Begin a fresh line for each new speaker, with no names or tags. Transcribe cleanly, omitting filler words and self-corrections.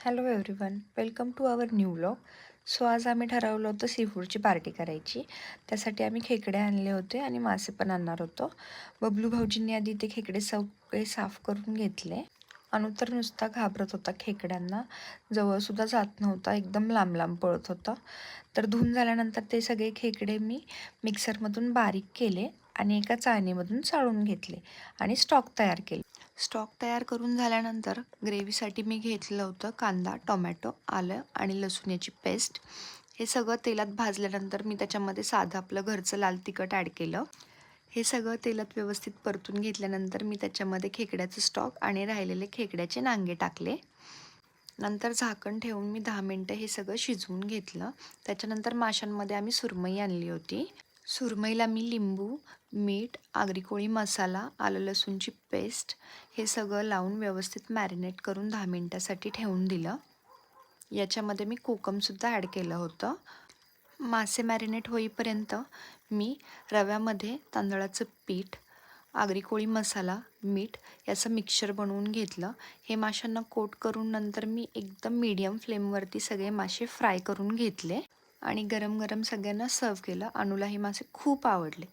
Hello everyone, welcome to our new vlog. So आज आम्ही ठरवलं होतं सीफूडची पार्टी करायची. त्यासाठी आम्ही खेकडे आणले होते आणि मासे पण आणणार होतो. बबलू भाऊजींनी आधी ते खेकडे सगळे साफ करून घेतले. अनु तर नुसता घाबरत होता खेकड्यांना, जवळसुद्धा जात नव्हता, एकदम लांब लांब पळत होता. तर धुवून झाल्यानंतर ते सगळे खेकडे मी मिक्सरमधून बारीक केले आणि एका चाळणीमधून चाळून घेतले आणि स्टॉक तयार केले. स्टॉक तयार करून झाल्यानंतर ग्रेव्हीसाठी मी घेतलं होतं कांदा, टोमॅटो, आलं आणि लसूण याची पेस्ट. हे सगळं तेलात भाजल्यानंतर मी त्याच्यामध्ये साधं आपलं घरचं लाल तिखट ॲड केलं. हे सगळं तेलात व्यवस्थित परतून घेतल्यानंतर मी त्याच्यामध्ये खेकड्याचं स्टॉक आणि राहिलेले खेकड्याचे नांगे टाकले. नंतर झाकण ठेवून मी 10 मिनटं हे सगळं शिजवून घेतलं. त्याच्यानंतर माशांमध्ये आम्ही सुरमई आणली होती. सुरमईला मी लिंबू, मीठ, आगरी कोळी मसाला, आलं लसूणची पेस्ट हे सगळं लावून व्यवस्थित मॅरिनेट करून 10 मिनटासाठी ठेवून दिलं. याच्यामध्ये मी कोकमसुद्धा ॲड केलं होतं. मासे मॅरिनेट होईपर्यंत मी रव्यामध्ये तांदळाचं पीठ, आगरी कोळी मसाला, मीठ याचं मिक्सचर बनवून घेतलं. हे माशांना कोट करून नंतर मी एकदम मीडियम फ्लेमवरती सगळे मासे फ्राय करून घेतले आणि गरम गरम सगळ्यांना सर्व केलं. अनुला हे मासे खूप आवडले.